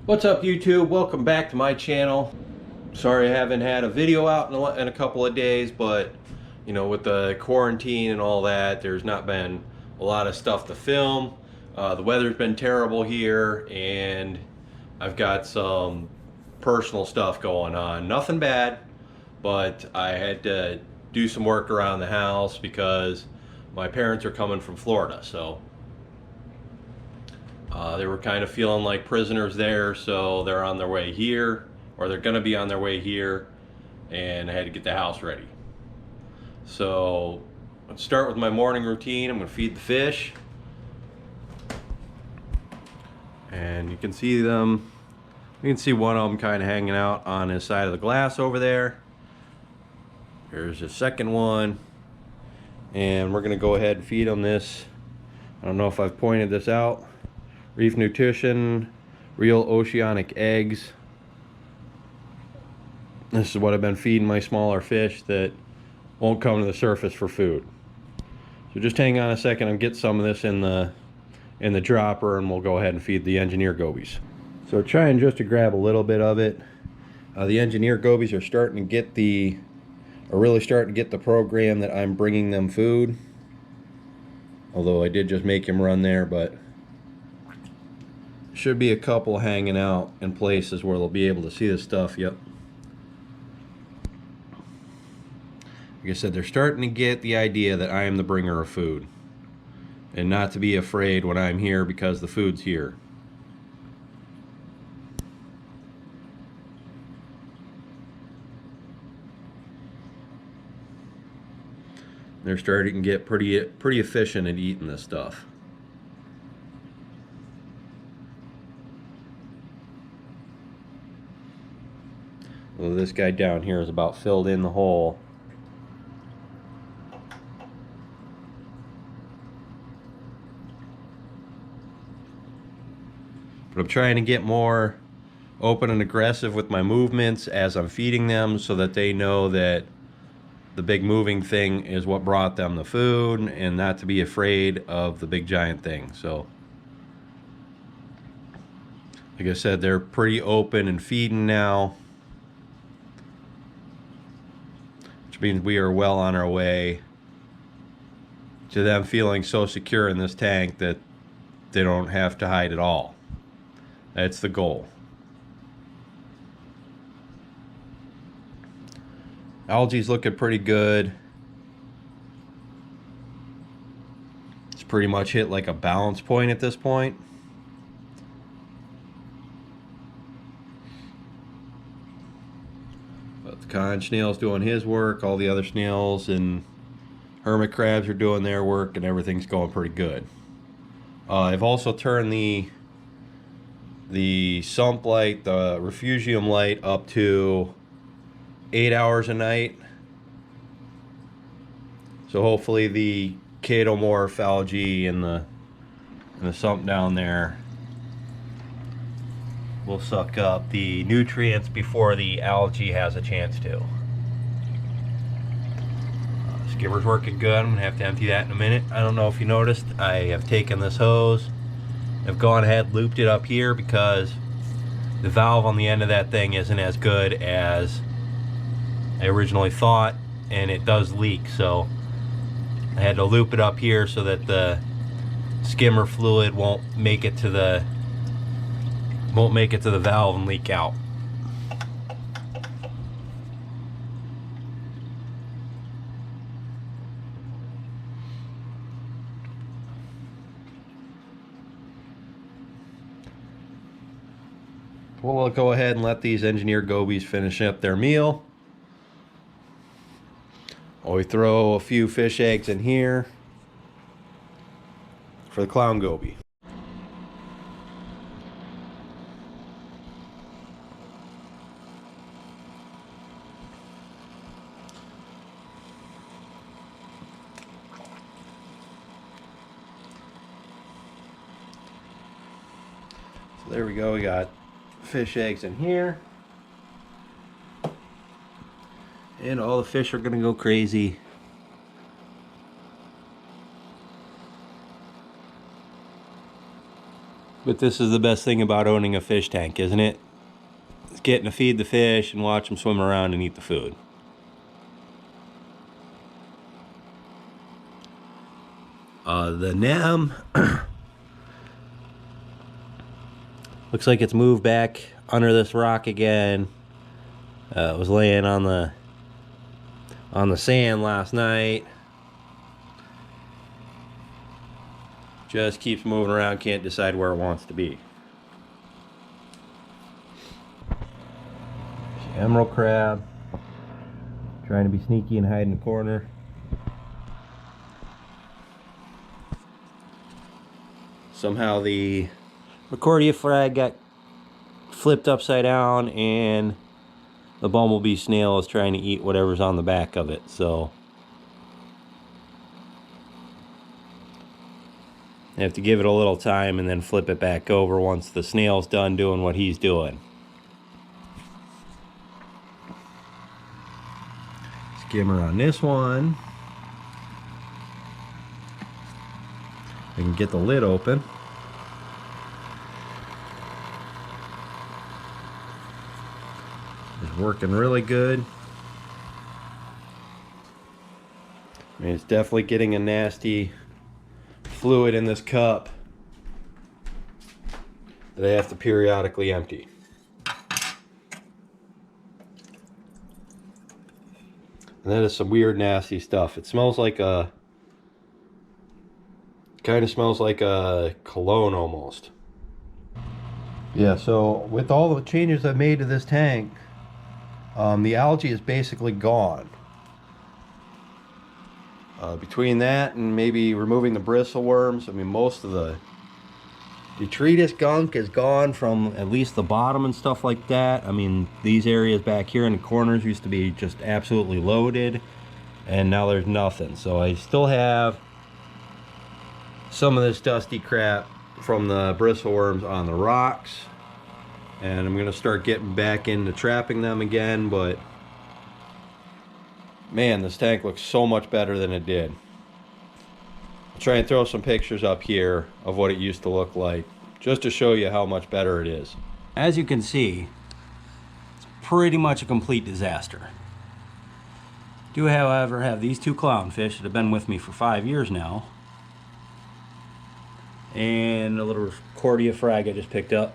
What's up, YouTube? Welcome back to my channel. Sorry I haven't had a video out in a couple of days, but you know, with the quarantine and all that, there's not been a lot of stuff to film. The weather's been terrible here, and I've got some personal stuff going on. Nothing bad, but I had to do some work around the house because my parents are coming from Florida, so they were kind of feeling like prisoners there, so they're on their way here, or they're going to be on their way here, and I had to get the house ready. So let's start with my morning routine. I'm going to feed the fish, and you can see them. You can see one of them kind of hanging out on his side of the glass over there. There's a second one, and we're going to go ahead and feed them this. I don't know if I've pointed this out. Reef Nutrition, real oceanic eggs. This is what I've been feeding my smaller fish that won't come to the surface for food. So just hang on a second and get some of this in the dropper, and we'll go ahead and feed the engineer gobies. So trying just to grab a little bit of it. The engineer gobies are really starting to get the program that I'm bringing them food. Although I did just make him run there, but should be a couple hanging out in places where they'll be able to see this stuff. Yep. Like I said, they're starting to get the idea that I am the bringer of food, and not to be afraid when I'm here because the food's here. They're starting to get pretty efficient at eating this stuff. Well, this guy down here is about filled in the hole. But I'm trying to get more open and aggressive with my movements as I'm feeding them, so that they know that the big moving thing is what brought them the food, and not to be afraid of the big giant thing. So like I said, they're pretty open and feeding now, which means we are well on our way to them feeling so secure in this tank that they don't have to hide at all. That's the goal. Algae's looking pretty good. It's pretty much hit like a balance point at this point. But the conch snail's doing his work. All the other snails and hermit crabs are doing their work, and everything's going pretty good. I've also turned the sump light, the refugium light, up to 8 hours a night. So hopefully the chaetomorph algae in the sump down there will suck up the nutrients before the algae has a chance to. Skimmer's working good. I'm gonna have to empty that in a minute. I don't know if you noticed, I have taken this hose, I've gone ahead, looped it up here, because the valve on the end of that thing isn't as good as I originally thought, and it does leak. So I had to loop it up here so that the skimmer fluid won't make it to the valve and leak out. We'll go ahead and let these engineer gobies finish up their meal. We throw a few fish eggs in here for the clown goby. So there we go, we got fish eggs in here, and all the fish are gonna go crazy. But this is the best thing about owning a fish tank, isn't it? It's getting to feed the fish and watch them swim around and eat the food. The NEM looks like it's moved back under this rock again. It was laying on the sand last night. Just keeps moving around, can't decide where it wants to be. Emerald crab trying to be sneaky and hide in the corner. Somehow the Recordia frag got flipped upside down and the bumblebee snail is trying to eat whatever's on the back of it. So I have to give it a little time and then flip it back over once the snail's done doing what he's doing. Skimmer on this one. I can get the lid open. It's working really good. I mean, it's definitely getting a nasty fluid in this cup that I have to periodically empty. And that is some weird nasty stuff. It smells like a kind of smells like a cologne almost. Yeah, so with all the changes I've made to this tank, the algae is basically gone. Between that and maybe removing the bristle worms, I mean, most of the detritus gunk is gone from at least the bottom and stuff like that. I mean, these areas back here in the corners used to be just absolutely loaded, and now there's nothing. So I still have some of this dusty crap from the bristle worms on the rocks, and I'm going to start getting back into trapping them again. But man, this tank looks so much better than it did. I'll try and throw some pictures up here of what it used to look like, just to show you how much better it is. As you can see, it's pretty much a complete disaster. Do however have these two clownfish that have been with me for 5 years now, and a little Recordia frag I just picked up.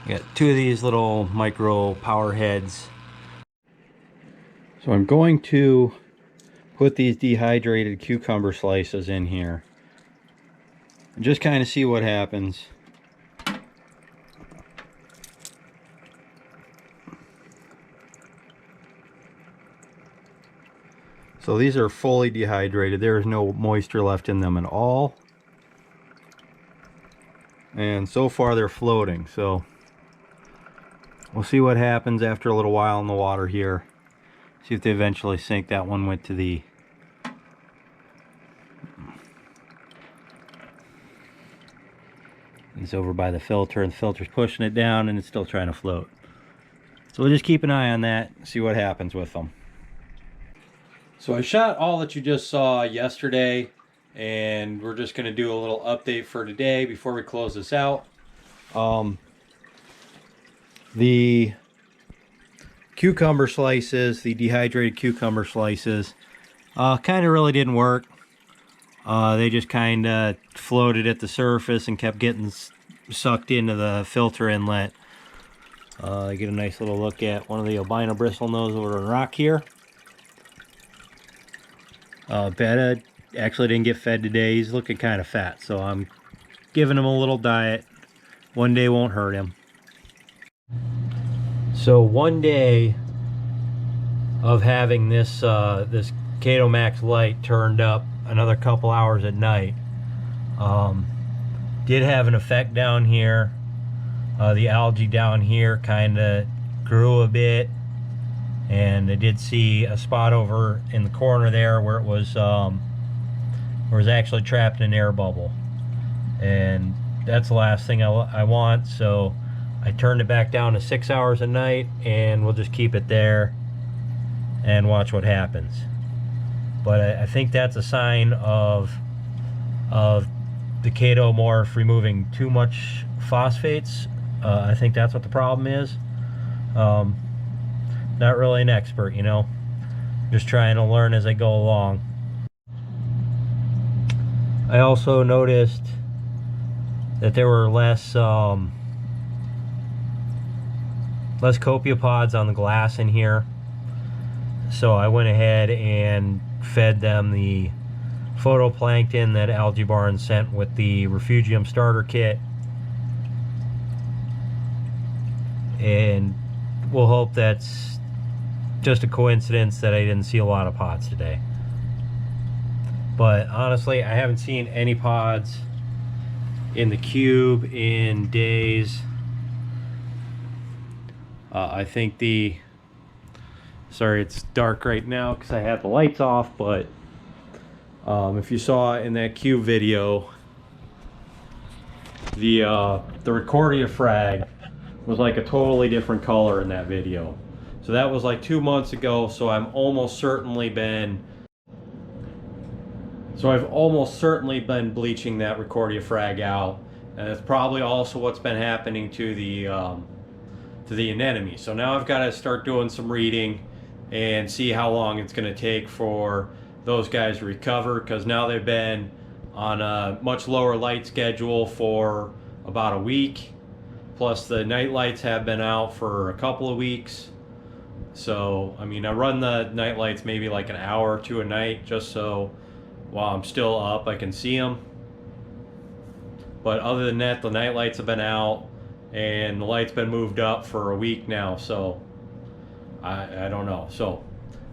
I got two of these little micro power heads. So I'm going to put these dehydrated cucumber slices in here and just kind of see what happens. So these are fully dehydrated. There is no moisture left in them at all. And so far they're floating. So we'll see what happens after a little while in the water here. See if they eventually sink. That one went to the It's over by the filter, and the filter's pushing it down and it's still trying to float. So we'll just keep an eye on that, see what happens with them. So I shot all that you just saw yesterday, and we're just going to do a little update for today before we close this out. The cucumber slices, the dehydrated cucumber slices, kind of really didn't work. They just kind of floated at the surface and kept getting sucked into the filter inlet. I get a nice little look at one of the albino bristlenose over on rock here. Betta actually didn't get fed today. He's looking kind of fat, so I'm giving him a little diet. One day won't hurt him. So one day of having this this Kato Max light turned up another couple hours at night did have an effect down here. The algae down here kind of grew a bit, and I did see a spot over in the corner there where it was actually trapped in an air bubble, and that's the last thing I want. So I turned it back down to 6 hours a night, and we'll just keep it there and watch what happens. But I think that's a sign of the chaetomorph removing too much phosphates. I think that's what the problem is. Not really an expert, you know. Just trying to learn as I go along. I also noticed that there were less copepods on the glass in here. So I went ahead and fed them the photoplankton that Algae Barn sent with the refugium starter kit. And we'll hope that's just a coincidence that I didn't see a lot of pods today. But honestly, I haven't seen any pods in the cube in days. I think sorry it's dark right now because I have the lights off, but if you saw in that cube video, the Recordia frag was like a totally different color in that video. So that was like 2 months ago, so I've almost certainly been bleaching that Recordia frag out, and that's probably also what's been happening to the anemone. So now I've got to start doing some reading and see how long it's going to take for those guys to recover, because now they've been on a much lower light schedule for about a week, plus the night lights have been out for a couple of weeks. So I mean, I run the night lights maybe like an hour or two a night, just so while I'm still up I can see them. But other than that, the night lights have been out and the light's been moved up for a week now, so I don't know. So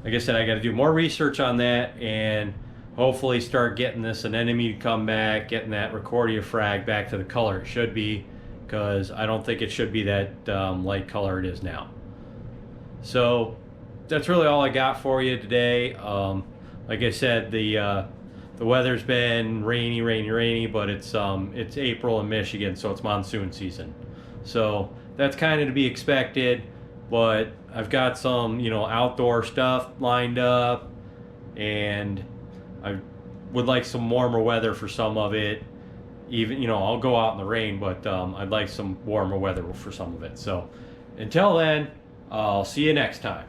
like I said, I got to do more research on that and hopefully start getting this anemone to come back, getting that Recordia frag back to the color it should be, because I don't think it should be that light color it is now. So that's really all I got for you today. Like I said, the weather's been rainy, but it's April in Michigan, so it's monsoon season. So that's kind of to be expected, but I've got some, you know, outdoor stuff lined up, and I would like some warmer weather for some of it. Even, you know, I'll go out in the rain, but I'd like some warmer weather for some of it. So until then, I'll see you next time.